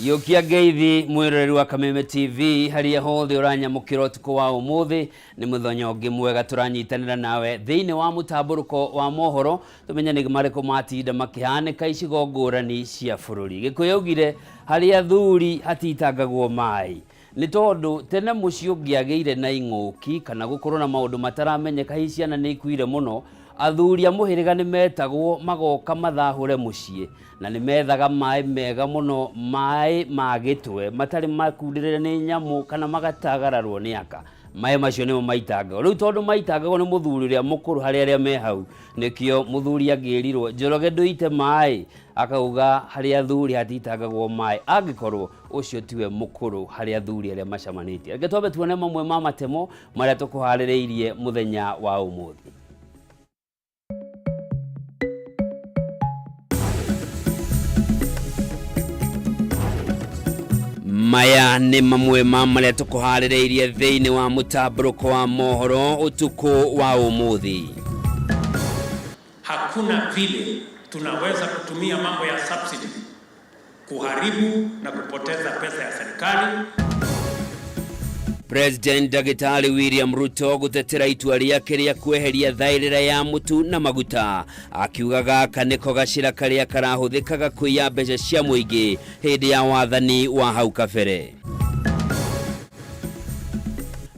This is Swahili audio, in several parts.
Yokia geithi mwiroreri wa Kameme TV haria hothe uranyamukira utuko wa umuthi ni muthenya ungi mwega turanyitanira nawe thiini wa mutamburuko wa mohoro tumenya ni mariko matinda makihanika icigo ngurani cia bururi gikuyaugire haria thuri hatitangagwo mai ni tondu tene muci ungiageire na ing'uki kana gukorwo na maundu mataramenyeka hi ciana ni ikuire muno athuri amuhiriga ni metagwo magoka mathahure mucie na ni methaga mai mega muno mai magitwe matari makundirire ni nyamu kana magatagararwo ni aka mai macio ni maitanga riu tondu maitangagwo ni muthuri uria mukuru hari aria me hau nikio muthuri agirirwo njoroge nduite mai akauga hari athuri hatitangagwo mai angikorwo ucio tiwe mukuru hari athuri aria macamanitie reke twambe tuone mamwe ma matemo maria tukuhaririirie muthenya wa umuthi. Maya ni mamwe ma maria tukuhaririirie thiini wa mutamburuko wa mohoro utuko wa umuthi. Hakuna vile tunaweza kutumia mambo ya subsidy kuharibu na kupoteza pesa ya serikali. President Dagitari William Ruto gutetera itua riake ria kweheria thairira ya mutu na maguta akiugaga kaniko gacira karia karahuthikaga kuiya mbeca cia muingi hindi ya wathani wa hau kabere.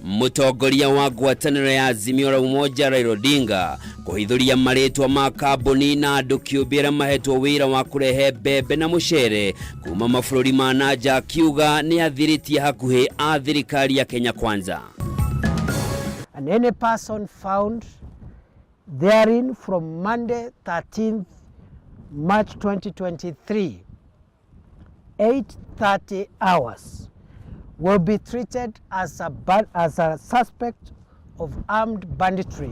Mutongoria wa ngwataniro ya Azimio la Umoja Raila Odinga kuhithuria maritwa ma kambuni na andu kiumbira mahetwo wira wa kurehe mbembe na mucere kuma mabũrũri ma nanja akiuga ni athiritie hakuhi a thirikari ya Kenya Kwanza. And any person found therein from Monday 13th March 2023 8:30 hours will be treated as a suspect of armed banditry.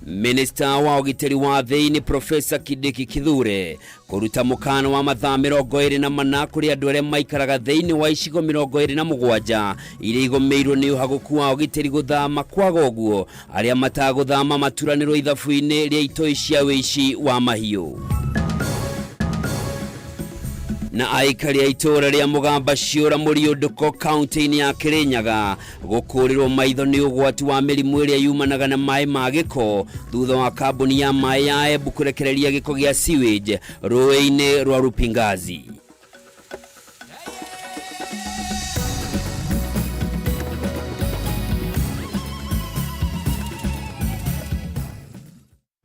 Minister wa ugiteri wa thiini Professor Kidiki Kithure kuruta mukano wa mathaa 24 kuri andu aria maikaraga thiini wa icigo 27 iria igomeirwo ni uhaguku wa ugiteri guthama kwaga uguo aria mataguthama maturanirwo ithabu-ini ria itoi cia wici wa mahiu. Na aikari ya itora ria Mugamba Ciora Muriunduko county ya Kirinyaga gukurirwo maitho ni ugwati wa mirimu iria yumanaga na mai ma giko thutha wa kambuni ya mai ya Embu kurekereria giko gia sewage rũĩ-inĩ rwa Rupingazi.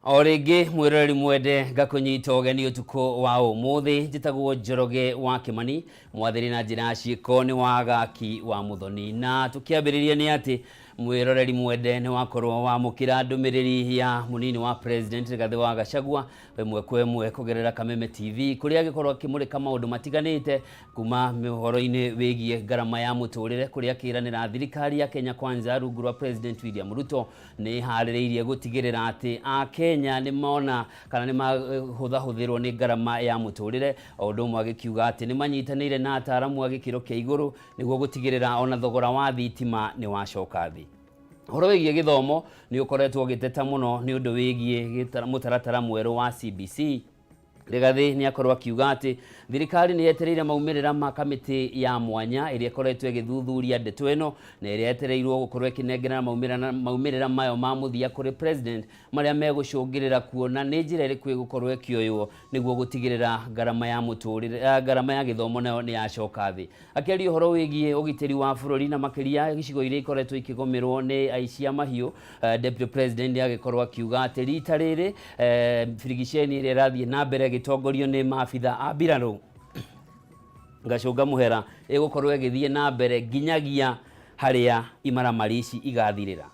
Orege mwirori mwende gakunyita ogeni utuko wa umuthi njitagwo Njoroge wa Kimani mwathiri na njira ciiko ni wagaki wa muthoni na tukiambiriria ni ati mwiroreri mwende ni wakorwo wa mukira ndumiriri ya munini wa president Rigathi wa Gachagua wemwe kwemwe kugerera Kameme TV kuria gikorwo kimurika maundu matiganite kuma mihoro-ini wigie garama ya muturire kuria kiranira thirikari ya Kenya Kwanza rungu rwa president William Ruto ni haririirie gutigirira ati a Kenya ni mona kana ni mahuthahuthirwo ni garama ya muturire undu mwe agikiuga ati ni manyitanire na ataramu agikiro kia iguru niguo gutigirira ona thogora wa thitima ni wacoka thi. Horo wigie githomo ni ukoretwo giteta muno ni undu wigie mutaratara mweru wa CBC. Rigathi ni akorwo akiuga ati thirikari ni yetereire maumirira ma kamiti ya mwanya iria koretwo igithuthuria ndeto eno na iria yetereirwo gukorwo ikinengera maumirira mayo ma muthia kuri president maria megucungirira kuona ni njira iriku gukorwo ikioywo niguo gutigirira garama ya muturire garama ya githomo nayo ni yacoka thi. Akiaria horo wigie ugiteri wa bururi na makiria gicigo iria ikoretwo ikigomerwo ni aici a mahiu deputy president agikorwo akiuga ati rita riri frigisheni iria rathie na mbere gitongorio ni maabitha a mbirarũ Gachũga Muhera igukorwo igithie na mbere nginyagia haria imaramari ici igathirira.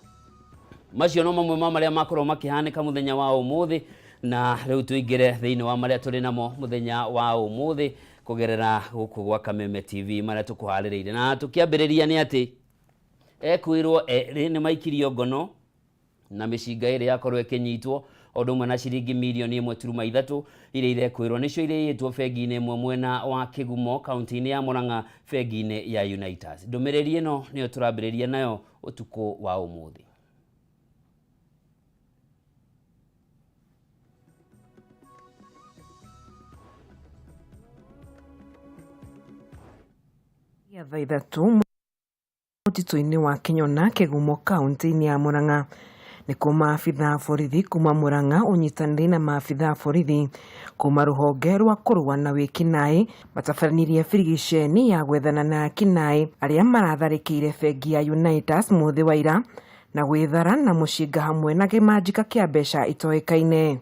Macio no mamwe ma maria makorwo makihanika muthenya wa umuthi na riu tuingire thiini wa maria turi namo muthenya wa umuthi kugerera guku gwa Kameme TV maria tukuhaririire na tukiambiriria ni ati ekwirwo ni maikirio ngono na micinga iri yakorwo ikinyitwo odo mwana ciringi milioni 1.3 iria irekwirwo nicio ireitwo bengi-ini imwe mwena wa Kigumo kaunti-ini ya Murang'a bengi-ini ya Unitas. Ndumiriri ino niyo turambiriria nayo utuko wa umuthi. Thaa ithatu mũtitũ-inĩ wa Kinyona Kĩgumo kaunti-inĩ ya Murang'a nĩkuo maabitha borithi kuma Murang'a ũnyitanĩri na maabitha borithi kuma rũhonge rwa kũrũa na wĩkinaĩ matabaranirie birigiceni ya gwethana na ekinaĩ arĩa maratharĩkĩire bengi ya Unitas mũthĩ wa ira na gwĩthara na mũcinga hamwe na kĩmanjĩka kĩa mbeca itoĩkaine.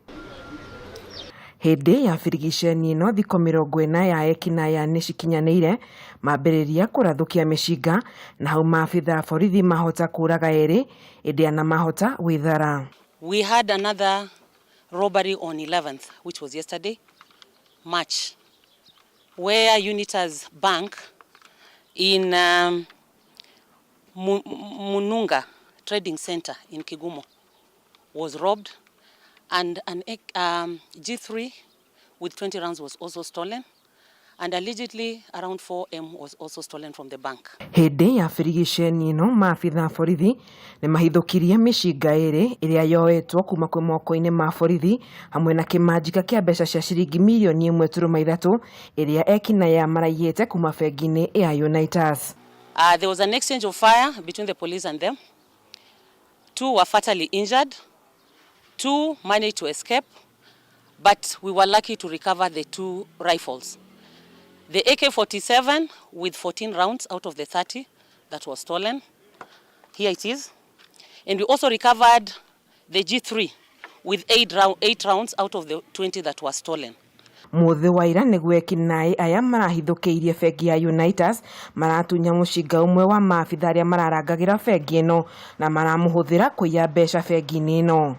Hĩndĩ ya birigiceni ĩno thikũ 40 ya ekinaĩ nĩcikinyanĩire mambĩrĩria kũrathũkia mĩcinga na hau maabitha borithi mahota kũraga erĩ ĩndĩ ana mahota gwĩthara. We had another robbery on 11th, which was yesterday, March, where Unitas Bank in Mununga Trading Center in Kigumo was robbed, and an G3 with 20 rounds was also stolen, and allegedly around 4M was also stolen from the bank. Hĩndĩ ya birigiceni ĩno maabitha borithi nĩ mahithũkirie mĩcinga ĩrĩ ĩrĩa yoetwo kuma kwĩ moko-inĩ ma borithi hamwe na kĩmanjĩka kĩa mbeca cia ciringi mirioni 1.3 ĩrĩa ekinaĩ maraiyĩte kuma bengi-inĩ ya Unitas. There was an exchange of fire between the police and them. 2 were fatally injured. 2 managed to escape, but we were lucky to recover the 2 rifles. The AK-47 with 14 rounds out of the 30 that was stolen. Here it is. And we also recovered the G3 with 8 rounds out of the 20 that was stolen. Mũthĩ wa ira nĩguo ekinaĩ aya marahithũkĩirie bengi ya Unitas maratunya mũcinga ũmwe wa maabitha arĩa mararangagĩra bengi ĩno na maramũhũthĩra kũiya mbeca bengi-inĩ ĩno.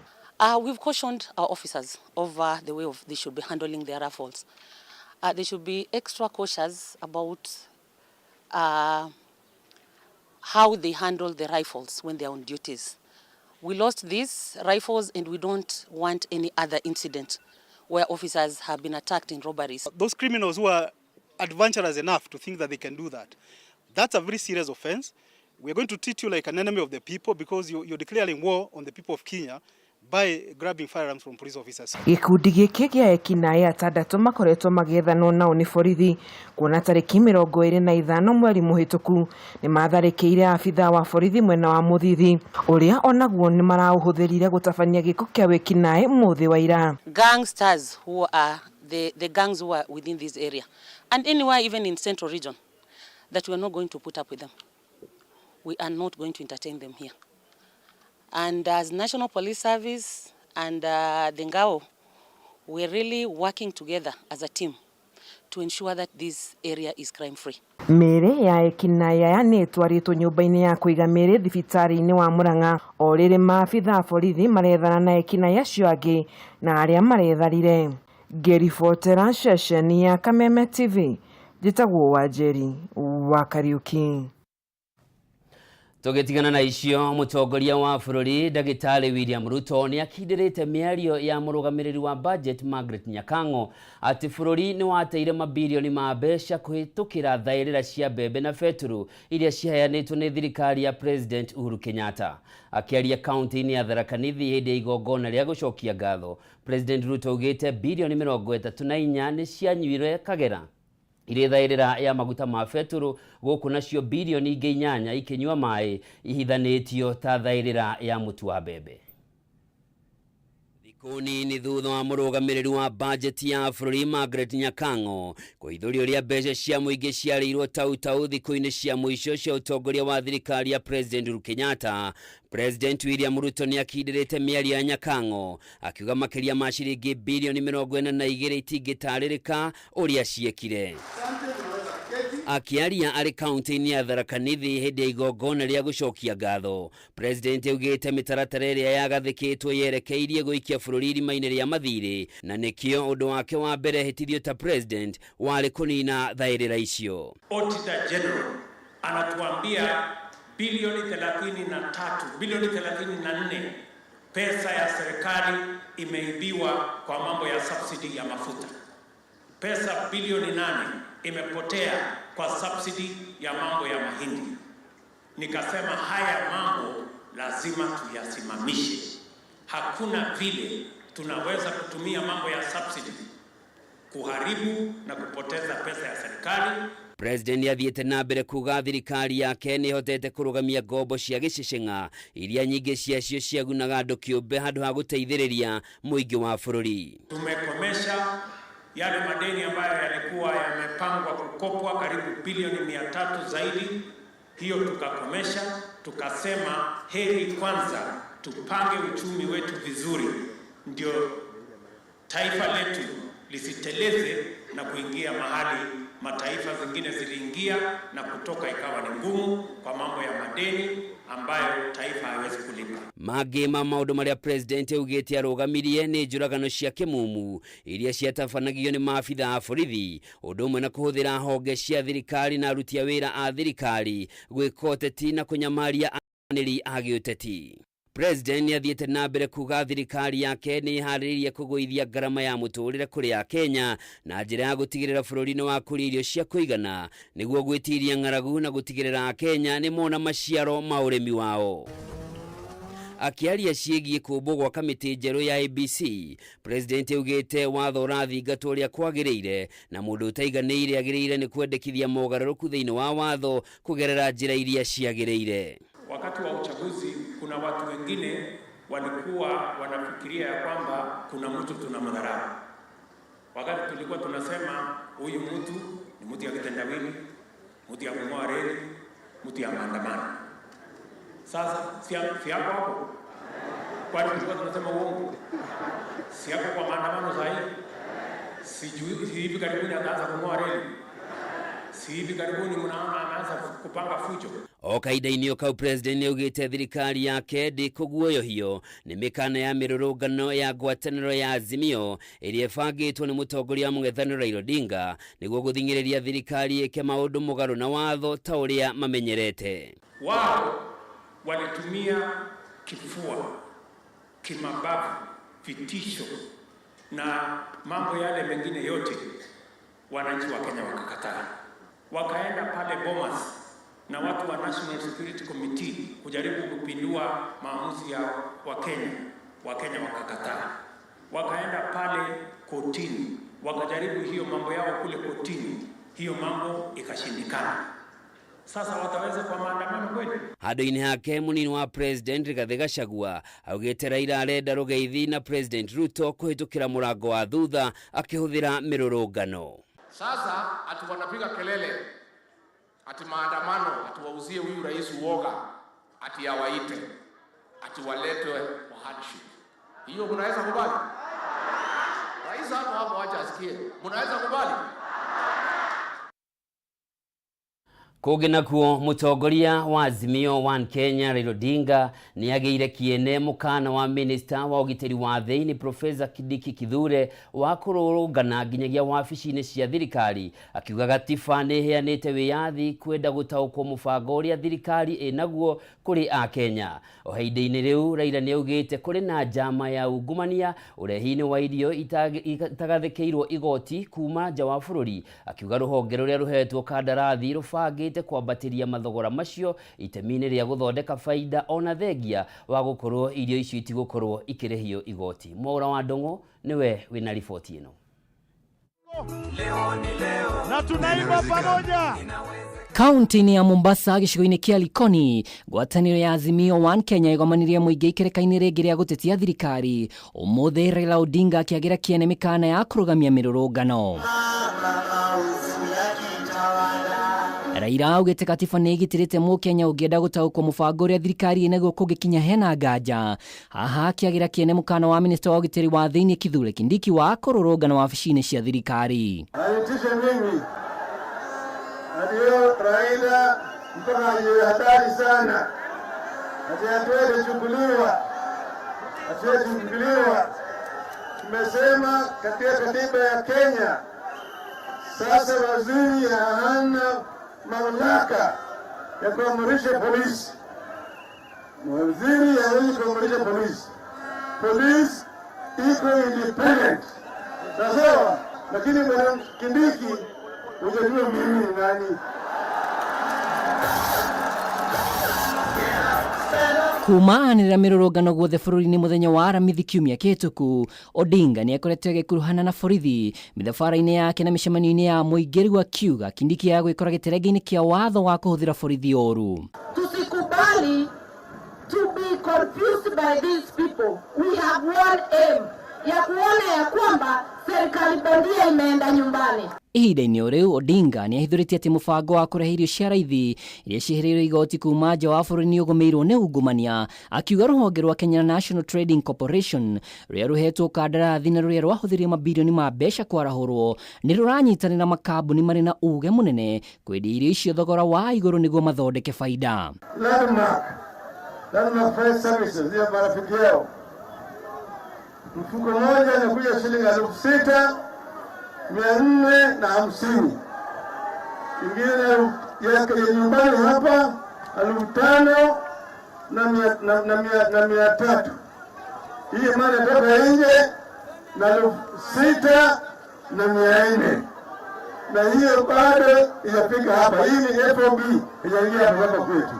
We've cautioned our officers over the way they should be handling their rifles. They should be extra cautious about how they handle the rifles when they are on duties. We lost these rifles and we don't want any other incident where officers have been attacked in robberies. Those criminals who are adventurous enough to think that they can do that, that's a very serious offense. We are going to treat you like an enemy of the people because you're declaring war on the people of Kenya by grabbing firearms from police officers. Gĩkundi gĩkĩ gĩa ekinaĩ atandatũ makoretwo magĩethanwo nao nĩ borithi kuona tarĩki 25 mweri mũhĩtũku nĩ matharĩkĩire abitha wa borithi mwena wa Mũthithi ũrĩa onaguo nĩ maraũhũthĩrire gũtabania gĩko kĩa wĩkinaĩ mũthĩ wa ira. Gangsters who are the gangs who are within this area and anywhere even in Central Region that we are not going to put up with them. We are not going to entertain them here. And as National Police Service and the Ngao, we're really working together as a team to ensure that this area is crime free. Mĩrĩ ya ekinaĩ aya nĩ ĩtwarĩtwo nyũmba-inĩ ya kũiga mĩrĩ thibitarĩ-inĩ wa Murang'a o rĩrĩ maabitha borithi marethana na ekinaĩ acio angĩ na arĩa maretharire. Ngĩribotera ceceni ya Kameme TV njĩtagwo Wanjeri wa Kariuki. Tũgĩtigana na icio mũtongoria wa bũrũri Ndagĩtarĩ William Ruto nĩ akindĩrĩte mĩario ya mũrũgamĩrĩri wa budget Margaret Nyakang'o atĩ bũrũri nĩ wateire mabilioni ma mbeca kũhĩtũkĩra thaĩrĩra cia mbembe na betũrũ iria ciheanĩtwo nĩ thirikari ya President Uhuru Kenyatta. Akĩaria kaunti-inĩ ya Tharaka Nithi hĩndĩ ya igongona rĩa gũcokia ngatho, President Ruto augĩte bilioni 34 nĩ cianyuire kagera irĩ thaĩrĩra ya maguta ma betũrũ gũkũ nacio bilioni 8 ikĩnyua maĩ ihithanĩtio ta thaĩrĩra ya mũtu wa mbembe. Thikũ nini thutha wa mũrũgamĩrĩri wa budget ya bũrũri Margaret Nyakang'o kũhithũria ũrĩa mbeca cia mũingĩ ciarĩirwo tautau thikũ-inĩ cia mũico cia ũtongoria wa thirikari ya President Uhuru Kenyatta, President William Ruto nĩ akindĩrĩte mĩario ya Nyakang'o akiuga makĩria ma ciringi bilioni 42 itingĩtarĩrĩka ũrĩa ciekire. Akiaria arĩ kaunti-inĩ ya Tharaka Nithi hĩndĩ ya igongona rĩa gũcokia ngatho, President augĩte mĩtaratara ĩrĩa yagathĩkĩtwo yerekeirie gũikia bũrũri irima-inĩ rĩa mathirĩ na nĩkĩo ũndũ wake wa mbere hĩtithio ta President warĩ kũnina thaĩrĩra icio. Auditor General anatuambia bilioni 33, bilioni 34 pesa ya serikali imeibiwa kwa mambo ya subsidy ya mafuta. Pesa bilioni 8 imepotea kwa subsidy ya mambo ya mahindi. Nikasema haya mambo lazima tuyasimamishe. Hakuna vile tunaweza kutumia mambo ya subsidy kuharibu na kupoteza pesa ya serikali President athiĩte na mbere kuga thirikari yake nĩ hotete kũrũgamia ngombo cia gĩcĩcĩng'a iria nyingĩ ciacio ciagunaga andũ kĩũmbe handũ ha gũteithĩrĩria mũingĩ wa bũrũri. Tumekomesha yale madeni ambayo yalikuwa yamepangwa kukopwa karibu bilioni 300 zaidi. Hiyo tukakomesha, tukasema heri kwanza tupange uchumi wetu vizuri, ndio taifa letu lisiteleze na kuingia mahali mataifa zingine ziliingia na kutoka ikawa ni ngumu kwa mambo ya madeni ambayo taifa haiwezi kulipa. Mangĩ ma maũndũ marĩa president augĩte arũgamirie nĩ njũragano cia kĩmumu iria ciatabanagio nĩ maabitha a borithi, ũndũ ũmwe na kũhũthĩra honge cia thirikari na aruti a wĩra a thirikari gwĩka ũteti na kũnyamaria anĩrĩri a gĩũteti. President athiĩte na mbere kuga thirikari yake nĩ iharĩrĩirie kũgũithia ngarama ya mũtũrĩre kũrĩ a Kenya na njĩra ya gũtigĩrĩra bũrũri nĩ wakũria irio cia kũigana nĩguo gwĩtiria ng'aragu na gũtigĩrĩra a Kenya nĩ mona maciaro ma ũrĩmi wao. Akiaria ciĩgiĩ kũmbwo gwa kamĩtĩ njerũ ya ABC, President augĩte watho ũrathingatwo ũrĩa kwagĩrĩire na mũndũ ũtaiganĩire agĩrĩire nĩ kwendekithia mogarũrũku thĩinĩ wa watho kũgerera njĩra iria ciagĩrĩire. Wakati wa uchaguzi kuna watu wengine walikuwa wanafikiria ya kwamba kuna mtu tunamdharau. Wakati tulikuwa tunasema huyu mtu ni mtu ya kitendawili, mtu ya kung'oa reli, mtu ya maandamano. Sasa si hapo kwani tulikuwa tunasema uongo? Si hapo kwa maandamano sahihi? Si hivi karibuni ataanza kung'oa reli? Si hivi karibuni mnaona anaanza kupanga fujo? O kahinda-inĩ o kau president augĩte thirikari yake ndĩkũguoyohio nĩ mĩkana ya mĩrũrũngano ya ngwatanĩro ya Azimio ĩrĩa ĩbangĩtwo nĩ mũtongoria wa mũng'ethanĩro Raila Odinga nĩguo gũthing'ĩrĩria thirikari ĩke maũndũ mũgarũ na watho ta ũrĩa mamenyerete. Wao walitumia kifua, kimabavu, vitisho na mambo yale mengine yote, wananchi wa Kenya wakakataa. Wakaenda pale Bomas na watu wa National Security Committee kujaribu kupindua maamuzi ya Wakenya wakakataa. Wakaenda pale kotini, wakajaribu hiyo mambo yao kule kotini, hiyo mambo ikashindikana. Sasa wataweza kwa maandamano kweli? Handũ-inĩ hake mũnini wa president Rigathi Gachagua augĩte Raila arenda rũgeithi na President Ruto kũhĩtũkĩra mũrango wa thutha akĩhũthĩra mĩrũrũngano. Sasa ati wanapiga kelele ati maandamano, ati wauzie huyu rais uoga, ati awaite, ati waletwe kwa hardship. Hiyo mnaweza kubali? Rais hapo acha asikie. Mnaweza kubali? Kũngĩ nakuo mũtongoria wa Azimio One Kenya Raila Odinga nĩ agĩire kĩene mũkana wa minister wa ũgitĩri wa thĩinĩ Professor Kindiki Kithure wa kũrũrũngana nginyagia wabici-inĩ cia thirikari, akiuga gatiba nĩ ĩheanĩte wĩyathi kwenda gũtaũkwo mũbango ũrĩa thirikari ĩnaguo kũrĩ a Kenya. O ihinda-inĩ rĩu Raila nĩ augĩte kũrĩ na njama ya ungumania ũrehi-inĩ wa irio itagathĩkĩirwo igoti kuma nja wa bũrũri, akiuga rũhonge rũrĩa rũhetwo kandarathi rũbangĩte kwambatĩria mathogora macio itemi-inĩ rĩa gũthondeka faida ona thengia wa gũkorwo irio icio itigũkorwo ikĩrĩhio igoti. Mohoro wa Ndong'o niwe wĩna riboti ĩno. Leo ni leo na tunaimba pamoja. Kaunti-inĩ ya Mombasa gĩcigo-inĩ kĩa Likoni, ngwatanĩro ya Azimio One Kenya ĩgomanirie mũingĩ ikereka-inĩ rĩngĩ rĩa gũtetia thirikari. Ũmũthĩ Raila Odinga akĩagĩra kĩene mĩkana ya kũrũgamia mĩrũrũngano. Raila augĩte katiba nĩ ĩgitĩrĩte mũkenya ũngĩenda gũtaũkwo mũbango ũrĩa thirikari ĩnaguo kũngĩkinya hena nganja. Haha akĩagĩra kĩene mũkana wa minista wa ũgitĩri wa thĩinĩ Kithure Kindiki wa kũrũrũngana wabici-inĩ cia thirikari. Ndio Raila mpaka ni hatari sana. Hatuwezi kuchukuliwa. Tumesema katika katiba ya Kenya sasa waziri hana mamlaka ya kuamrisha polisi. Waziri hawezi kuamrisha polisi. Polisi iko independent. Sasa lakini bwana Kindiki unajua mimi ni nani? kumanĩrĩra mĩrũrũngano guothe bũrũri-inĩ mũthenya wa aramithi kiumia kĩhĩtũku, Odinga nĩ akoretwo agĩkuruhana na borithi mĩthabara-inĩ yake na mĩcemanio-inĩ ya mũingĩ, rĩu akiuga Kindiki ya gwĩkora gĩterenge-inĩ kĩa watho wa kũhũthĩra borithi ũru. Tusikubali to be confused by these people. We have one aim, ya kuona ya kwamba serikali bandia imeenda nyumbani. Ihinda-inĩ o rĩu, Odinga nĩ ahithũrĩtie atĩ mũbango wa kũrehe irio cia raithi iria ciehereirio igoti kuma nja wa bũrũri nĩ ũgũmĩirwo nĩ ungumania, akiuga rũhonge rwa Kenya National Trading Corporation rũrĩa rũhetwo kandarathi na rũrĩa rwahũthĩrire mabilioni ma mbeca kwarahũrwo nĩ rũranyitanĩra makambuni marĩ na uge mũnene kwendia irio icio thogora wa igũrũ nĩguo mathondeke faida. Landmark Fresh Services ya marafiki yao. Mfuko moja inakuja shilingi 6,450. Ingine ya nyumbani hapa 5,300. Hii maana toka nje na 6,400. Na hiyo bado inafika hapa. Hii ni FOB inaingia hapa kwetu.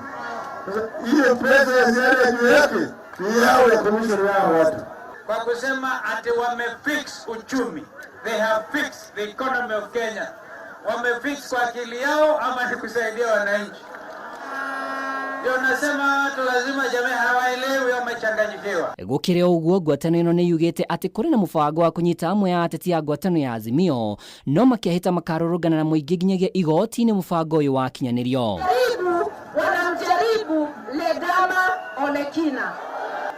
Hiyo pesa ya ziada juu yake ni yao ya commission yao watu. Kwa kusema ati wamefix uchumi, they have fixed the economy of Kenya. Wamefix kwa akili yao ama ni kusaidia wananchi? Ndio nasema watu lazima jamii hawaelewi, wamechanganyikiwa. Gũkĩrĩ ũguo, ngwatanĩro ĩno nĩ yugĩte atĩ kũrĩ na mũbango wa kũnyita amwe ya ateti ya ngwatanĩro ya Azimio, no makĩahĩta makarũrũngana na mũingĩ nginyagia igoti-inĩ mũbango ũyũ wa kinyanĩrio. Wanamjaribu Ledama Olekina.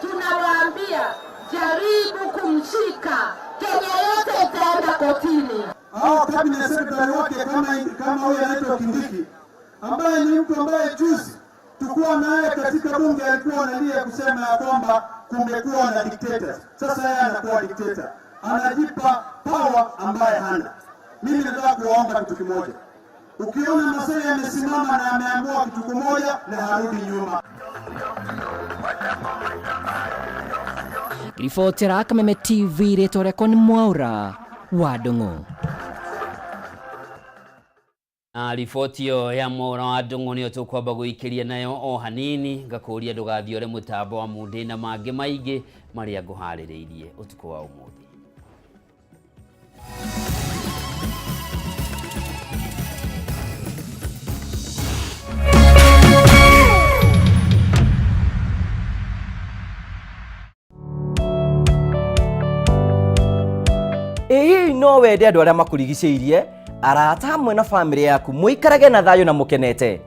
Tunawaambia jaribu kumshika, Kenya yote itaenda kotini. Cabinet secretary wake kama huyo anaitwa Kindiki, ambaye ni mtu ambaye juzi tukua naye katika bunge alikuwa analia kusema ya kwamba kumekuwa na dictators. Sasa yeye anakuwa dictator, anajipa power ambaye hana. Mimi nataka kuomba kitu kimoja. Ukiona Masai amesimama na ameamua kitu kimoja na harudi nyuma. Ribotera Kameme TV rĩtwa ni Mwaura wa Ndung'u. Na riboti yo ya Mwaura wa Ndung'u nĩyo tũkwamba gũikĩria nayo o hanini, ngakũria ndũgathiore mũtambo wa mũndĩ na mangĩ maingĩ marĩa ngũharĩrĩirie ũtukũ wa ũmũthĩ. Ĩĩ no wende andũ arĩa makũrigicĩirie, arata hamwe na famĩlĩ yaku mũikarage na thayũ na mũkenete.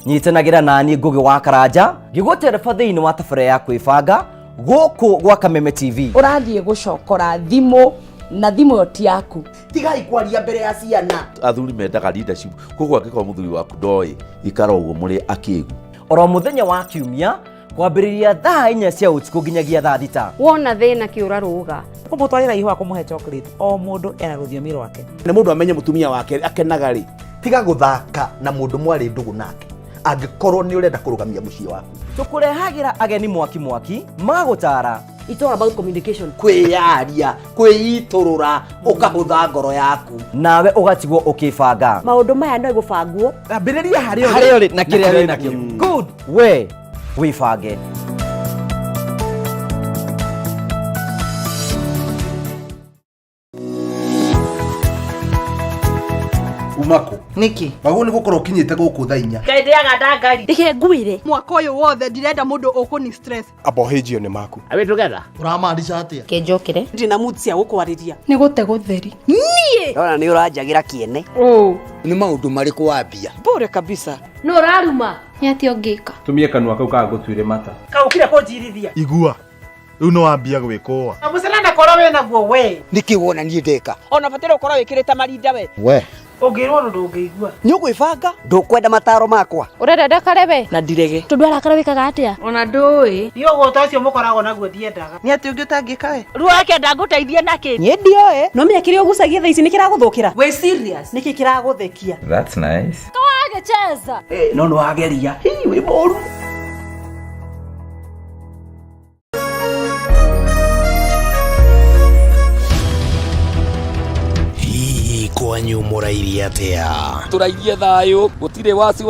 Nyitanagĩra naniĩ Ngũgĩ wa Karanja ngĩgũtereba thĩinĩ wa tabarĩra ya kwĩbanga gũkũ gwa Kameme TV. Ũrathiĩ gũcokora thimũ na thimũ yo ti yaku. Tigai kwaria mbere ya ciana. Athuri mendaga leadership. Koguo angĩkorwo mũthuri waku ndoĩ ikara ũguo mũrĩ akĩĩgu. Oro mũthenya wa kiumia kwambĩrĩria thaa 4 cia ũtukũ nginyagia thaa 6. Wona thĩna kĩũra rũga. Kũmũtwarĩra ihũa kũmũhe chocolate. O mũndũ ena rũthiomi rwake. Nĩ mũndũ amenye mũtumia wake akenaga rĩ. Tiga gũthaka na mũndũ mwarĩ ndũgũ nake. Angĩkorwo nĩ ũrenda kũrũgamia mũciĩ waku. Tũkũrehagĩra ageni mwaki magũtara. It's all about communication. Kwĩyaria, kwĩitũrũra, ũkahũtha ngoro yaku. Nawe ũgatigwo ũkĩbanga. Maũndũ maya no gũbangwo. Ambĩrĩria harĩa ũrĩ na kĩrĩa wĩ nakĩo. Good. We wĩbange. Umako. Niki. Bago nĩ gũkorwo kinyĩte gũkũ thaa 4. Kaendeaga ndangari. Ndike nguire. Mwaka ũyũ wothe ndirenda mũndũ ũkũni stress. Abohejio nĩ maku. Are we together? Ũramaanisha atĩa? Kenjokere. Ndina mood cia gũkwarĩria. Nĩ gũte gũtheri. Niĩ. Ona nĩ ũranjagira kĩene. Nĩ maũndũ marĩkũ wambia? Bore kabisa. No raruma. Nĩ atĩ ũngĩka. Tumie kanua kau ka gũtuire mata. Kaũkire kũnjirithia. Igua. Rĩu no wambia gwĩkũa. Na mũcenana korwo wĩna guo we. Nĩkĩ wona niĩ ndeka? Ona batĩra ũkorwo wĩkĩrĩte marinda we. We. Ũngĩrwo ndũ ũngĩigua. Nĩ ũgwĩbanga? Ndũkwenda mataro makwa. Ũrenda ndakarebe? Na ndirege. Tondũ arakara wĩkaga atĩa? Ona ndũĩ. Nĩ ũgũta ũcio mũkoragwo naguo ndiendaga. Nĩ atĩ ũngĩ ũtangĩka we. Ruo yake ndangũteithia nakĩ? Niĩ ndioĩ. No mĩakĩre ũgucagia thaa ici nĩ kĩragũthũkĩra. We serious? Nĩkĩ kĩragũthekia? That's nice. Kawagecheza. No no wageria. Hii wĩ mũru. wanyu murairie atia? Turairie thayo, gutire wasi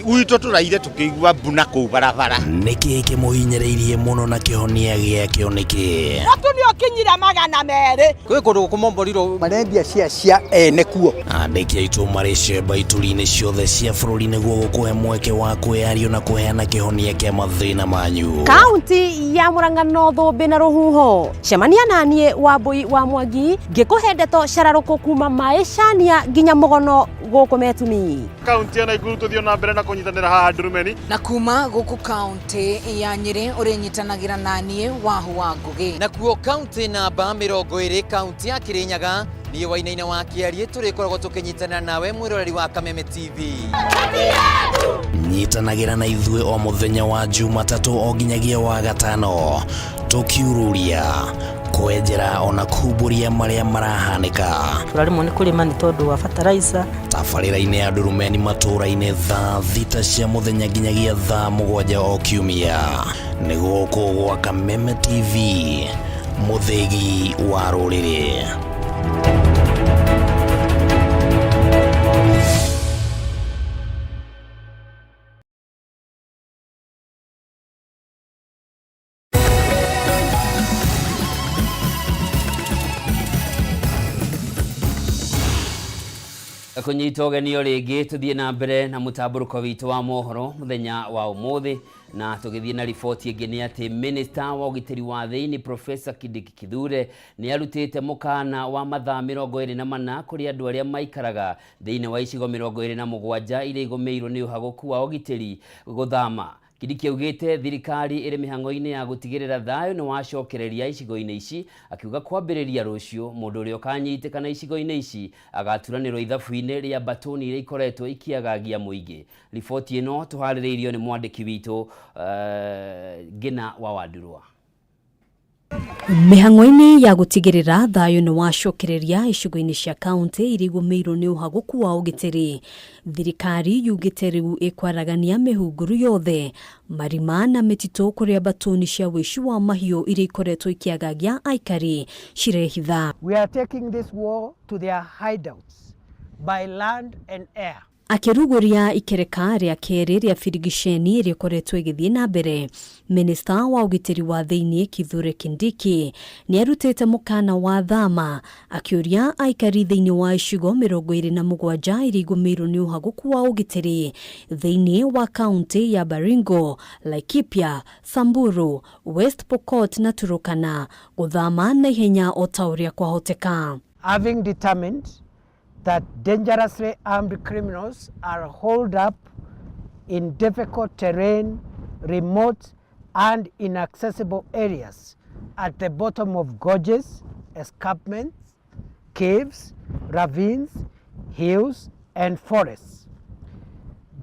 Uito turaire tukigwa mbuna kuu barabara. Niki kimuhinyireirie muno na kihonia giakio niki? Watu nio kinyira magana mere. Kwi kundu kumomboriro marendia cia ene kuo. Andiki aitu mari cemba ituri-ini ciothe cia bururi niguo gukuhe mweke wa kwiario na kuheana kihonia kia mathina manyu. Kaunti ya Murang'a North bina ruhuho. Cemania nanie Wambui wa Mwangi ngikuhe ndeto cararuku kuma maishania nginya mugono guku metumi. Kaunti ya Naikuru tuthio na mbere na kunyitanira haha ndurumeni. Na kuma guku kaunti ya Nyeri urinyitanagĩra nanie Wahu wa Ngugi. Na kuo kaunti namba 20 kaunti ya Kirinyaga ni wainaina wa Kiarie turikoragwo tukinyitanira nawe mwiroreri wa Kameme TV. Nyitanagira na ithue o muthenya wa Jumatatu o nginyagia wa Gatano tukiururia kwenjera ona kuburia maria marahanika. Turarimwo ni kurima ni tondu wa fertilizer. Tabarĩra-inĩ ya ndurumeni matũra-inĩ thaa thita cia muthenya nginyagia thaa 7 o kiumia. Nĩ gũkũ gwa Kameme TV, muthegi wa rũrĩrĩ. Kunyita ũgenio rĩngĩ tuthie na mbere na mutamburuko witũ wa mohoro muthenya wa umuthi na tugithie na riboti ĩngĩ nĩ atĩ minister wa ũgitĩri wa thĩinĩ Professor Kindiki Kithure nĩ arutĩte mũkana wa mathaa 24 kũrĩ andũ arĩa maikaraga thĩinĩ wa icigo 27 iria igũmĩirwo nĩ ũhagũku wa ũgitĩri gũthama. Kindiki augĩte thirikari ĩrĩ mĩhang'o-inĩ ya gũtigĩrĩra thayũ nĩ wacokereria icigo-inĩ ici, akiuga kwambĩrĩria rũciũ mũndũ ũrĩa ũkanyitĩkana icigo-inĩ ici agaturanĩrwo ithabu-inĩ rĩa mbatoni iria ikoretwo ikiagagia mũingĩ. Riboti ĩno tũharĩrĩirio nĩ mwandĩki witũ Ngina wa Wandurwa. Mĩhang'o-inĩ ya gũtigĩrĩra thayũ nĩ wacokereria icigo-inĩ cia kaunti iria igũmĩirwo nĩ ũhagũku wa ũgitĩri, thirikari yugĩte rĩu ĩkwaragania mĩhunguru yothe, marima na mĩtitũ kũrĩa mbatoni cia wĩici wa mahiũ iria ikoretwo ikiagagia aikari cirehitha. We are taking this war to their hideouts by land and air. Akĩrugũria ikereka rĩa kerĩ rĩa birigiceni ĩrĩa ĩkoretwo ĩgĩthiĩ na mbere, Minister wa ũgitĩri wa thĩinĩ Kithure Kindiki nĩ arutĩte mũkana wa thama, akĩũria aikari thĩinĩ wa icigo 27 iria igũmĩirwo nĩ ũhagũku wa ũgitĩri thĩinĩ wa kaunti ya Baringo, Laikipia, Samburu, West Pokot na Turkana gũthama na ihenya o ta ũrĩa kwahoteka. Having determined that dangerously armed criminals are holed up in difficult terrain, remote and inaccessible areas at the bottom of gorges, escarpments, caves, ravines, hills and forests.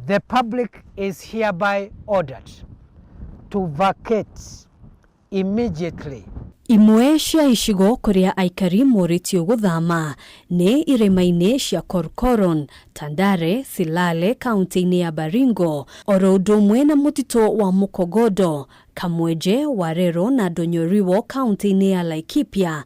The public is hereby ordered to vacate immediately. Imwe cia icigo kũrĩa aikari morĩtio gũthama nĩ irĩma-inĩ cia Korkoron, Tandare, Silale, kaunti-inĩ ya Baringo, oro ũndũ ũmwe na mũtitũ wa Mukogodo, Kamwenje, Warero na Donyoriwo kaunti-inĩ ya Laikipia.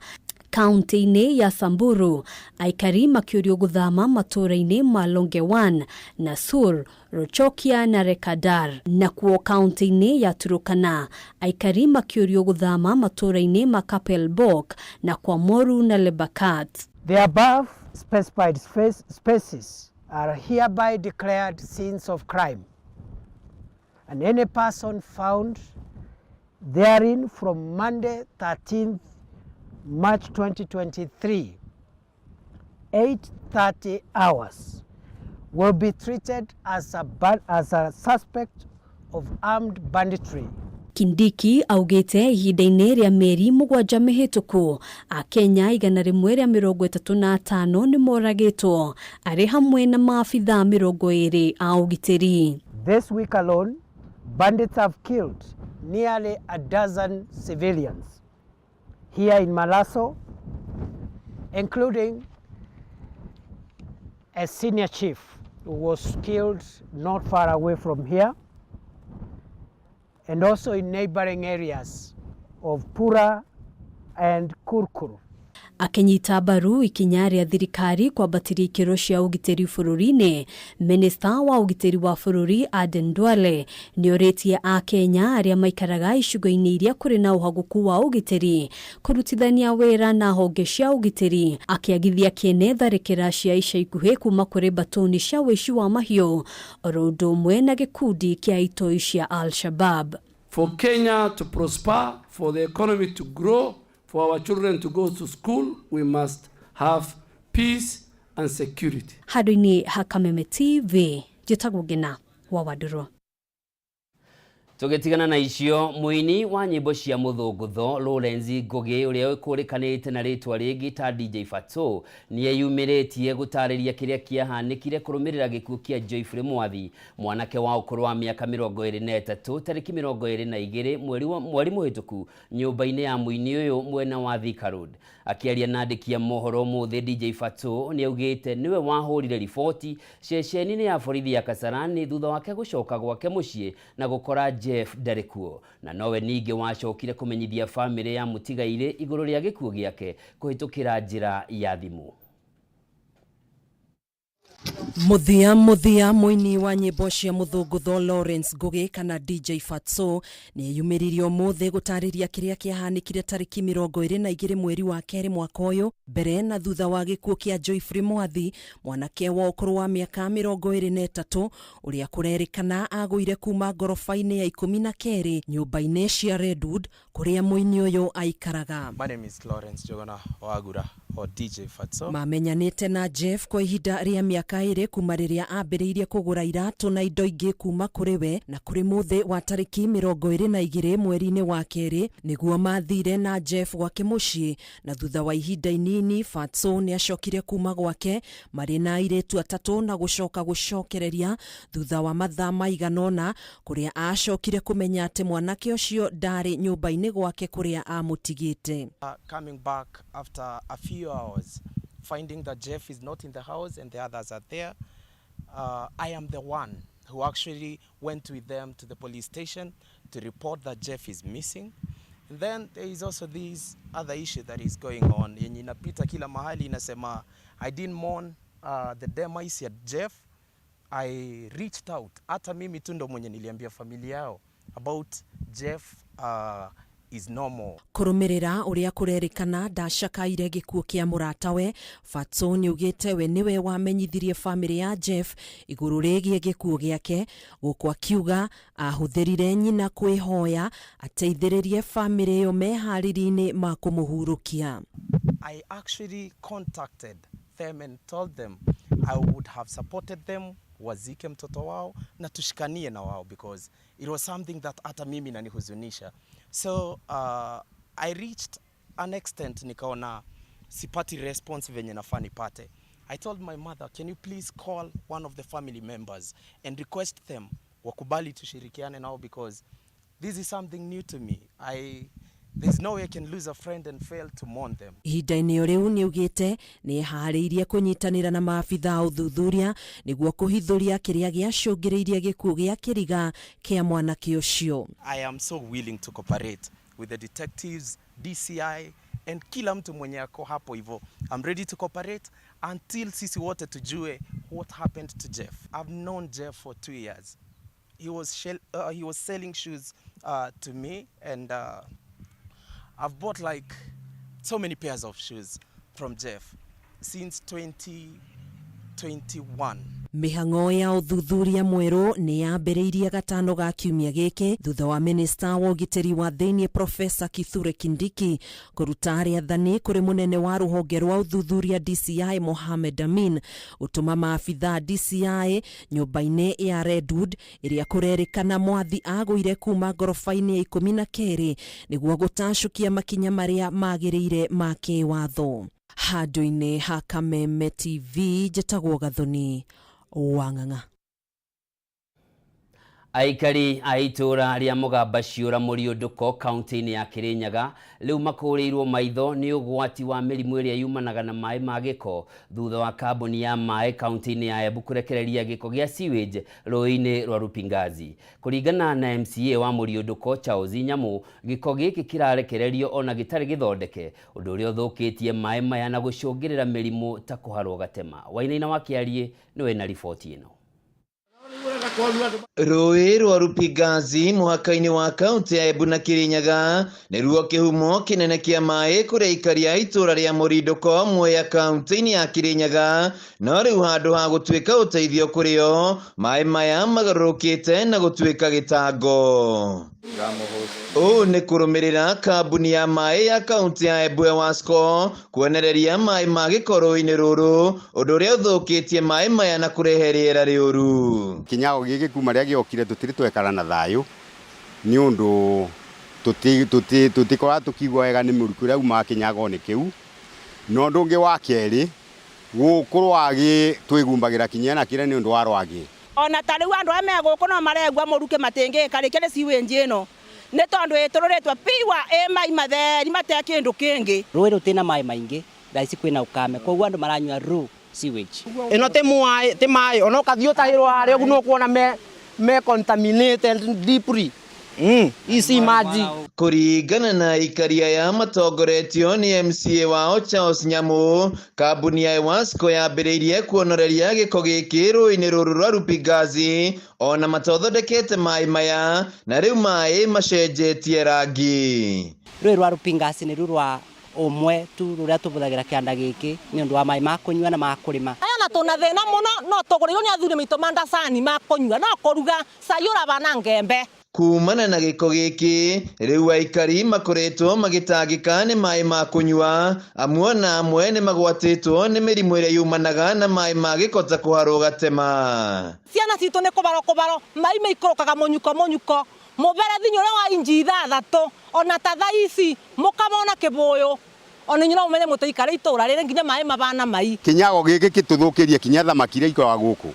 Kaunti-inĩ ya Samburu, aikari makĩũrio gũthama matũra-inĩ ma Longewan, Nasur, Rochokia na Rekadar. Na kuo kaunti-inĩ ya Turkana, aikari makĩũrio gũthama matũra-inĩ ma Kapelbok na Kwamoru na Lebakat. The above specified spaces are hereby declared scenes of crime, and any person found therein from Monday 13th March 2023, 8:30 hours, will be treated as a suspect of armed banditry. Kindiki augĩte ihinda-inĩ rĩa mĩeri 7 mĩhĩtũku, Akenya 135 nĩ moragĩtwo arĩ hamwe na maabitha 20 a ũgitĩri. This week alone, bandits have killed nearly a dozen civilians here in Malaso, including a senior chief who was killed not far away from here, and also in neighboring areas of Pura and Kurkuru. Akenyita mbaru ikinya rĩa thirikari kwambatĩria ikĩro cia ũgitĩri bũrũri-inĩ, Minista wa ũgitĩri wa bũrũri Aden Duale nĩorĩtie a Kenya arĩa maikaraga icigo-inĩ iria kũrĩ na ũhagũku wa ũgitĩri kũrutithania wĩra na honge cia ũgitĩri, akĩagithia kĩene tharĩkĩra cia ica ikuhĩ kuma kũrĩ batoni cia wĩici wa mahiũ oro ũndũ ũmwe na gĩkundi kĩa itoi cia Al-Shabaab. For Kenya to prosper, for the economy to grow, for our children to go to school, we must have peace and security. Handũ-inĩ ha Kameme TV, njĩtagwo Ngina wa Waduro. Tugetigana na icio, muini wa nyĩmbo cia mũthũngũtho Lawrence Ngugi ũrĩa ũkũrĩkanĩte na rĩtwa rĩngĩ ta DJ Fatso nĩeyumĩrĩtie gũtarĩria kĩrĩa kĩahanĩkire kũrũmĩrĩra gĩkuũ kĩa Joyfrey Mwathi, mwanake wa ũkũrũ wa mĩaka 23 tarĩki 22 mweri mũhĩtũku nyũmba-inĩ ya muini ũyũ mwena wa Thika Road. Akĩaria na andĩki a Mohoro mũthĩ, DJ Fatso nĩaugĩte nĩwe wahũrire riboti ceceni-inĩ ya borithi ya Kasarani thutha wake gũcoka gwake mũciĩ na gũkora Jeff Darekuo, na nowe ningĩ wacokire kũmenyithia famĩlĩ ya mũtigaire igũrũ rĩa gĩkuũ gĩake kũhĩtũkĩra njĩra ya thimũ. Muthia muini wa nyĩmbo cia mũthũngũtho Lawrence Ngugi kana DJ Fatso nĩeyumĩririe ũmũthĩ gũtarĩria kĩrĩa kĩahanĩkire tarĩki 22 mweri wa kerĩ mwaka ũyũ mbere na thutha wa gĩkuũ kĩa Joyfrey Mwathi, mwanake wa ũkũrũ wa mĩaka 23 ũrĩa kũrerĩkana agũire kuma ngoroba-inĩ ya 12 nyũmba-inĩ cia Redwood kũrĩa muini ũyũ aikaraga. My name is Lawrence Jogona Wagura or DJ Fatso. Mamenyanĩte na Jeff kwa ihinda rĩa mĩaka 2 kuma rĩrĩa ambĩrĩirie kũgũra iratũ na indo ingĩ kuma kũrĩ we, na kũrĩ mũthĩ wa tarĩki 22 mweri-inĩ wa kerĩ nĩguo mathire na Jeff gwake mũciĩ, na thutha wa ihinda inini Fatso nĩacokire kuma gwake marĩ na airĩtu 3 na gũcokereria thutha wa mathaa maiganona kũrĩa acokire kũmenya atĩ mwanake ũcio ndarĩ nyũmba-inĩ gwake kũrĩa amũtigĩte. Coming back after a few hours, finding that Jeff is not in the house and the others are there, I am the one who actually went with them to the police station to report that Jeff is missing. And then there is also this other issue that is going on. Yenye inapita kila mahali inasema, I didn't mourn the demise ya Jeff. I reached out. Hata mimi tu ndo mwenye niliambia familia yao about Jeff is normal. Kũrũmĩrĩra ũrĩa kũrerĩkana ndacakaire gĩkuũ kĩa mũratawe, Fatso nĩaugĩte we nĩwe wamenyithirie famĩlĩ ya Jeff igũrũ rĩgiĩ gĩkuũ gĩake, gũkũ akiuga ahũthĩrire nyina kwĩhoya ateithĩrĩrie famĩlĩ ĩyo meharĩri-inĩ ma kũmũhurũkia. I actually contacted them and told them I would have supported them, wazike mtoto wao na tushikanie na wao, because it was something that hata mimi inanihuzunisha. So I reached an extent nikaona sipati response venye nafaa nipate. I told my mother, can you please call one of the family members and request them wakubali tushirikiane nao, because this is something new to me. There's no way I can lose a friend and fail to mourn them. Ihinda-inĩ rĩu nĩaugĩte nĩeharĩirie kũnyitanĩra na maabitha ũthuthuria nĩguo kũhithũria kĩrĩa gĩacũngĩrĩirie gĩkuũ gĩa kĩriga kĩa mwanake ũcio. I am so willing to cooperate with the detectives, DCI and kila mtu mwenye ako hapo hivyo. I'm ready to cooperate until sisi wote tujue what happened to Jeff. I've known Jeff for 2 years. He was selling shoes to me, and I've bought like so many pairs of shoes from Jeff since 2021. Mĩhang'o ya ũthuthuria mwerũ nĩyambĩrĩirie gatano ga kiumia gĩkĩ thutha wa minista wa ũgitĩri wa thĩinĩ Profesa Kithure Kindiki kũruta rĩathani kũrĩ mũnene wa rũhonge rwa ũthuthuria DCI Mohamed Amin gũtũma maabitha DCI nyũmba-inĩ ya Redwood ĩrĩa kũrerĩkana Mwathi agũire kuma ngoroba-inĩ ya 12 nĩguo gũtacũkia makinya marĩa magĩrĩire ma kĩwatho. Handũ-inĩ ha Kameme TV, njĩtagwo Gathoni Wang'ang'a. Aikari a itura ria Mugamba Ciura Muriunduko kaunti-ini ya Kirinyaga riu makurirwo maitho ni ugwati wa mirimu iria yumanaga na mai ma giko thutha wa kambuni ya mai kaunti-ini ya Embu kurekereria giko gia sewage rũĩ-inĩ rwa Rupingazi. Kuringana na MCA wa Muriunduko Charles Nyamu, giko giki kirarekererio ona gitari githondeke undu uria uthukitie mai maya na gucungirira mirimu ta kuharwo gatema. Wainaina wa Kiarie niwe na riboti ino. Rũĩ rwa Rupingazi muhaka-inĩ wa kaunti ya Embu na Kirinyaga nĩruo kĩhumo kĩnene kĩa maĩ kũrĩ aikari a itũra rĩa Muriunduko Mwea kaunti-inĩ ya Kirinyaga, no rĩu handũ ha gũtuĩka ũteithio kũrĩ o, maĩ maya magarũrũkĩte na gũtuĩka gĩtango. Ũũ nĩ kũrũmĩrĩra kambuni ya maĩ ya kaunti ya Embu Ewasco kuonereria maĩ ma gĩko rũĩ-inĩ rũrũ, ũndũ ũrĩa ũthũkĩtie maĩ maya na kũrehe rĩera rĩũru. Kinyago gĩkĩ kuma rĩa gĩokire tũtirĩ twekara na thayũ nĩ ũndũ tũtikora tũkigwa wega nĩ mũrukũ ũrĩa umaga kinyago nĩ kĩu, no ũndũ ũngĩ wa kerĩ gũkũ rwagĩ twĩgumbagĩra kinya na kĩrĩa nĩ ũndũ wa rwagĩ. Ona ta rĩu andũ aya megũkũ no maregua mũruke matĩngĩka rĩkĩ nĩ sewage ĩno nĩ tondũ ĩtũrũrĩtwo piwa mai matheri mate kĩndũ kĩngĩ. Rũĩ rũtĩna maĩ maingĩ thaa ici kwĩna ukame, koguo andũ maranyua raw sewage. Ĩno ti maĩ ona ũkathiĩ ũtahĩrwo harĩa ũguo no kuona me contaminated deeply. Isi maji. Kuringana na aikari aya matongoretio ni MCA wao Charles Nyamu, kambuni ya Ewasco yambĩrĩirie kuonoreria gĩko gĩkĩ rũĩ-inĩ rũrũ rwa Rupingazi ona matothondekete maĩ maya na rĩu maĩ macenjetie rangi. Rũĩ rwa Rupingazi nĩ rwa ũmwe tu rũrĩa tũbũthagĩra kĩanda gĩkĩ nĩ ũndũ wa maĩ ma kũnyua na ma kũrĩma. Aya na tũna thĩna mũno no tũgũrĩirwo nĩ athuri maitũ mandacani ma kũnyua no kũruga sayũra bana ngembe. Kumana na gĩko gĩkĩ rĩu aikari makoretwo magĩtangĩka nĩ maĩ ma kũnyua, amwe na amwe nĩ magwatĩtwo nĩ mĩrimũ ĩrĩa yumanaga na maĩ ma gĩko ta kũharwo gatema. Ciana citũ nĩ kũbaro maĩ maikũrũkaga mũnyuko mũberethi ũrĩa wa inji 6 ona ta thaa ici mũkamona kĩbũyũ ona nyina ũmenye mũtĩikare itũra rĩrĩ nginya maĩ mabana mai. Kinyago gĩkĩ gĩtũthũkĩrie kinya thamaki iria ikaraga gũkũ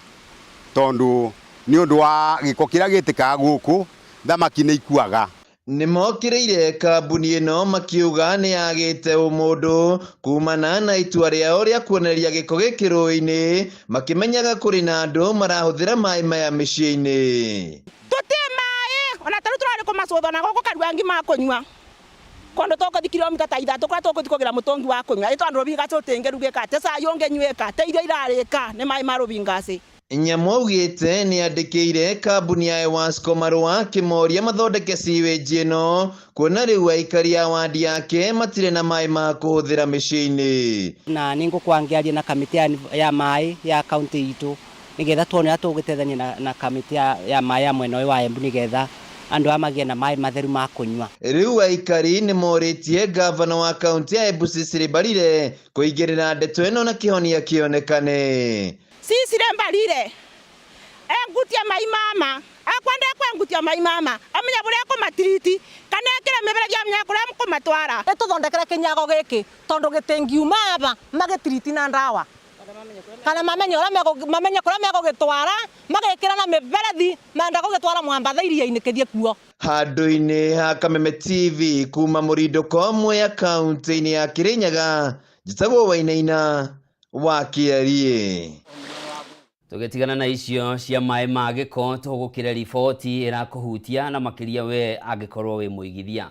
tondũ nĩ ũndũ wa gĩko kĩrĩa gĩtĩkaga gũkũ thamaki nĩ ikuaga. Nĩ mokĩrĩire kambuni ĩno makiuga nĩ yagĩte ũmũndũ kumana na itua rĩao rĩa kuonereria gĩko gĩkĩ rũĩ-inĩ, makĩmenyaga kũrĩ na andũ marahũthĩra maĩ maya mĩciĩ-inĩ. Tũtĩ maĩ ona tarĩ tũrarĩ kũmacũthana na gũkũ karuangi ma kũnyua kondo tũkũthi kilomita ta 3 kwa tũkũthi kũgĩra mũtũngi wa kũnyua ĩtũ andũ Rupingazi ũtĩngĩrugĩka te cai ũngĩnyuĩka te irio irarĩka nĩ maĩ ma Rupingazi. Nyamu augĩte nĩ andĩkĩire kambuni ya Ewasco marũa akĩmoria mathondeke sewage ĩno kuona rĩu aikari a wadi yake matirĩ na maĩ ma kũhũthĩra mĩciĩ-inĩ. Na nĩ ngũkwangĩaria na kamĩtĩ ya maĩ ya kaunti itũ nĩgetha tuone ũrĩa tũgũteithania na kamĩtĩ ya maĩ ya mwena ũyũ wa Embu nĩgetha andũ amagĩe na maĩ matheru ma kũnyua. Rĩu aikari nĩ morĩtie gavana wa kaunti ya Embu Cecily Mbarire kũingĩrĩra ndeto ĩno na kĩhonia kĩonekane. Cecily Mbarire engutia mai mama akwenda kwengutia mai mama amenya bũrĩa kũmatiriti kana ekĩre mĩberethi amenya kũrĩa kũmatwara ĩtũthondekere kinyago gĩkĩ tondũ gĩtĩngiuma aba magĩtiriti na ndawa kana mamenye kũrĩa megũgĩtwara magĩkĩra na mĩberethi menda gũgĩtwara mwambatha iria-inĩ kĩthiĩ kuo. Tugetigana na icio cia maĩ ma gĩko tũgũkĩre riboti ĩrakũhutia na makĩria we angĩkorwo wĩ mũigithia.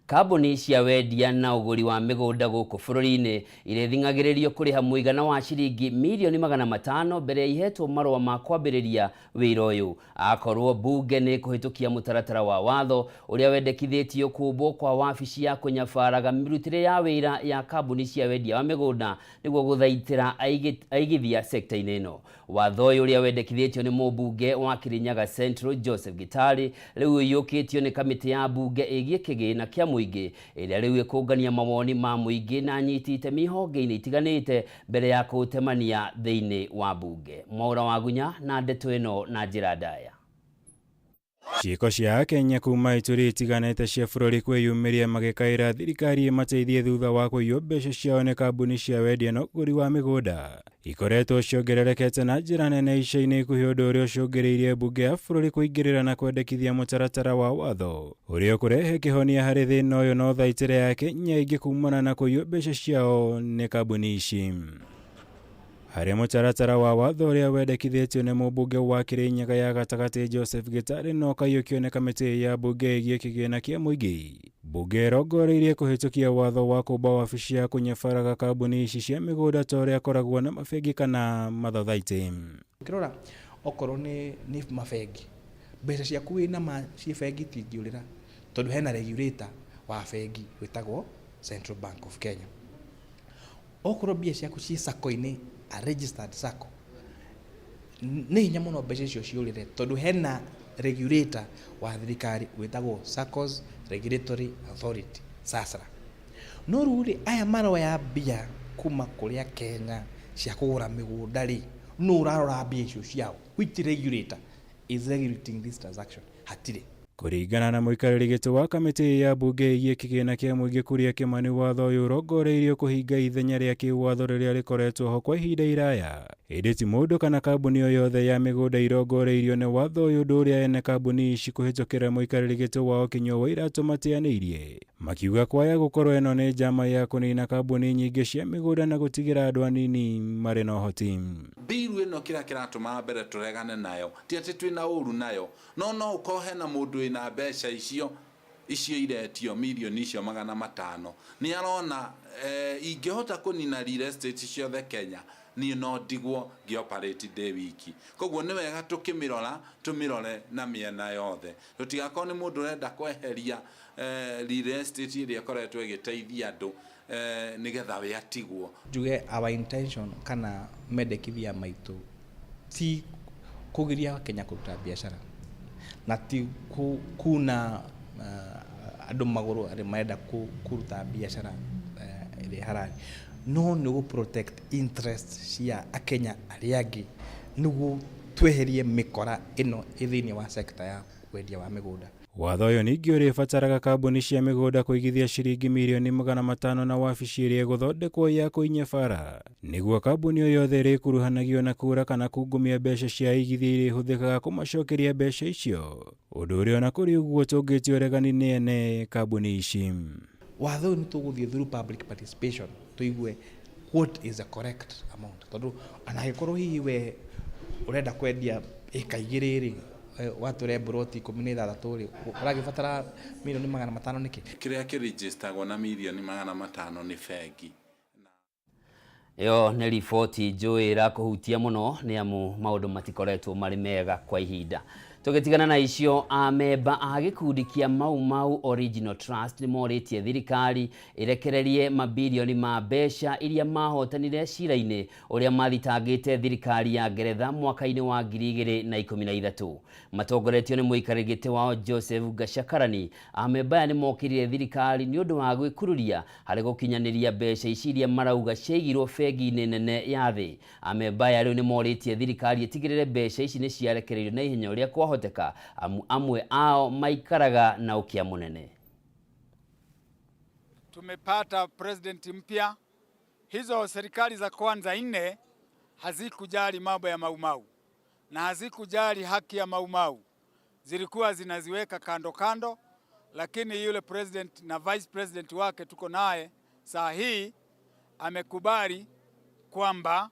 Kambuni cia wendia na ũgũri wa mĩgũnda gũkũ bũrũri-inĩ irethingagĩrĩrio kũrĩha mũigana wa ciringi mirioni 500 mbere ya ihetwo marũa ma kwambĩrĩria wĩra ũyũ. Akorwo bunge nĩ kũhĩtũkia mũtaratara wa watho ũrĩa wendekithĩtio kũmbwo kwa wabici ya kũnyabaraga mĩrutĩre ya wĩra ya kambuni cia wendia wa mĩgũnda nĩguo gũthaitĩra aigithia sekta-inĩ ĩno. Watho ũyũ ũrĩa wendekithĩtio nĩ mũmbunge wa Kirinyaga Central Joseph Gitari rĩu ũiyũkĩtio nĩ kamĩtĩ ya bunge ĩgiĩ kĩgĩna kĩa mũingĩ ĩrĩa rĩu ĩkũngania mawoni ma mũingĩ na anyiti itemi honge-inĩ itiganĩte mbere ya kũũtemania thĩinĩ wa bunge. Mohoro wa Gunya na ndeto ĩno na njĩra ndaya. Ciiko cia Kenya kuma ituri itiganĩte cia bũrũri kwĩyumĩria magĩkaĩra thirikari ĩmateithie thutha wa kũiywo mbeca ciao nĩ kambuni cia wendia na ũgũri wa mĩgũnda. Ikoretwo ciongererekete na njĩra nene ica-inĩ ikuhĩ, ũndũ ũrĩa ũcũngĩrĩirie mbunge ya bũrũri kũingĩrĩra na kwendekithia mũtaratara wa watho ũrĩa ũkũrehe kĩhonia harĩ thĩna ũyũ na thaitĩre ya Kenya ingĩ kumana na kũiywo mbeca ciao nĩ kambuni ici. Harĩ mũtaratara wa watho ũrĩa wendekithĩtio nĩ mũmbunge wa Kirinyaga ya gatagatĩ Joseph Gĩtarĩ na ũkaiyũkio nĩ kamĩtĩ ya mbunge ĩgiĩ kĩgĩna kĩa mũingĩ. Mbunge ĩrongoreirie kũhĩtũkia watho wa kũmba wabici ya kũnyabaraga kambuni ici cia mĩgũnda ta ũrĩa akoragwo na mabengi kana mathathaitĩ. Ũkĩrora okorwo nĩ mabengi, mbeca ciaku wĩna ciĩ bengi itingĩũrĩra tondũ hena regulator wa bengi wĩtagwo Central Bank of Kenya. Okorwo mbia ciaku ciĩ sacco-inĩ, a registered sacco, nĩ hinya mũno mbeca icio ciũrĩre tondũ hena regulator wa thirikari wĩtagwo Saccos Regulatory Authority SASRA. No rĩu aya maroya mbia kuma kũrĩa Kenya cia kũgũra mĩgũnda rĩ, no ũrarora mbia icio ciao, which regulator is regulating this transaction? Hatirĩ. Kũringana na mũikarĩri gĩtĩ wa kamĩtĩ ya mbunge ĩgiĩ kĩgĩna kĩa mũingĩ Kuria Kimani, watho ũyũ ũrongoreirio kũhinga ithenya rĩa kĩwatho rĩrĩa rĩkoretwo ho kwa ihinda iraya. Ĩndĩ ti mũndũ kana kambuni o yothe ya mĩgũnda irongoreirio nĩ watho ũyũ, ũndũ ũrĩa ene kambuni ici kũhĩtũkĩra mũikarĩri gĩtĩ wao Kinyo Wairatũ mateanĩirie, makiuga kwaya gũkorwo ĩno nĩ njama ya kũnina kambuni nyingĩ cia mĩgũnda na gũtigĩra andũ anini marĩ na ũhoti. Biru ĩno kĩrĩa kĩratũma mbere tũregane nayo ti atĩ twĩna ũru nayo, no ũkohe na mũndũ na mbeca icio iretio milioni icio 500 nĩ arona ingĩhota kũnina real estate ciothe Kenya niĩ no ndigwo ngĩoperate day wiki. Koguo nĩ wega tũmĩrore na mĩena yothe, tũtigakorwo nĩ mũndũ ũrenda kweheria real estate ĩrĩa ĩkoretwo ĩgĩteithia andũ nĩgetha we atigwo. Njuge our intention kana mendekithia maitũ ti kũgiria Kenya kũruta biacara na ti kuna andũ magũrũ arĩa marenda kũruta biacara ĩrĩa harari, no nĩ gũ protect interest cia Akenya arĩa angĩ nĩguo tweherie mĩkora ĩno thĩinĩ wa sector ya wendia wa mĩgũnda. Watho ũyũ ningĩ ũrĩbataraga kambuni cia mĩgũnda kũigithia ciringi milioni 500 na wabici ĩrĩa gũthondekwo ya kũinyabara, nĩguo kambuni o yothe ĩrĩkuruhanagio na kũra kana kungumia mbeca cia igithia irĩhũthĩkaga kũmacokeria mbeca icio, ũndũ ũrĩa ona kũrĩ ũguo tũngĩtio ũregani nĩ ene kambuni ici. Watho ũyũ nĩ tũgũthiĩ through public participation tũigue what is the correct amount, tondũ anagĩkorwo hihi we ũrenda kwendia ĩka igĩrĩ rĩ, watũre broti 16 rĩ, ũragĩbatara milioni 500 nĩkĩ? Kĩrĩa kĩregisteragwo na milioni 500 nĩ bengi. Yo nĩ riboti njũĩ kũhutia mũno nĩ amu maũndũ matikoretwo marĩ mega kwa ihinda. Tũgĩtigana na icio, amemba a gĩkundi kĩa Mau Original Trust nĩ morĩtie thirikari ĩrekererie mabilioni ma mbeca iria mahotanire cira-inĩ ũrĩa mathitangĩte thirikari ya Ngeretha mwaka-inĩ wa 2013. Matongoretio nĩ mũikarĩri gĩtĩ wao Joseph Gashakarani, amemba aya nĩ mokĩrire thirikari nĩ ũndũ wa gwĩkururia harĩ gũkinyanĩria mbeca ici iria marauga ciaigirwo bengi-inĩ nene ya thĩ. Amemba aya rĩu nĩ morĩtie thirikari ĩtigĩrĩre mbeca ici nĩ ciarekereirio na ihenya ũrĩa kwahoteka, amwe ao maikaraga na ukia munene. Tumepata president mpya. Hizo serikali za kwanza 4 hazikujali mambo ya Mau na hazikujali haki ya Mau, zilikuwa zinaziweka kando kando, lakini yule president na vice president wake tuko naye saa hii amekubali kwamba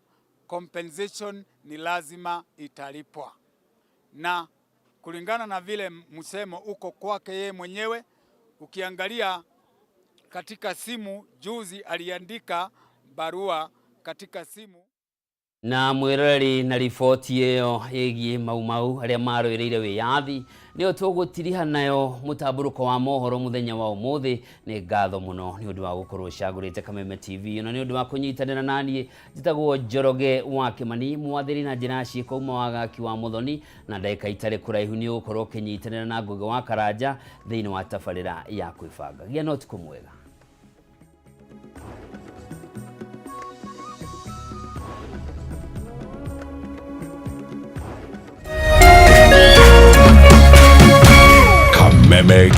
compensation ni lazima italipwa, na kulingana na vile msemo uko kwake yeye mwenyewe. Ukiangalia katika simu juzi aliandika barua katika simu. Na mwirori na riboti ĩyo ĩgiĩ Mau arĩa marũĩrĩire wĩyathi nĩyo tũgũtiriha nayo Mutamburuko wa Mohoro muthenya wa ũmũthĩ. Nĩ ngatho mũno nĩ ũndũ wa gũkorwo ũcagũrĩte Kameme TV na nĩ ũndũ wa kũnyitanĩra naniĩ. Njĩtagwo Njoroge wa Kimani, mwathĩri na njĩra ciĩko uma wagaki wa Muthoni, na ndagĩka itarĩ kũraihu nĩ ũgũkorwo ũkĩnyitanĩra na Ngũgĩ wa Karanja thĩinĩ wa tabarĩra ya kwĩbanga. Gĩa na ũtukũ mwega. Kameme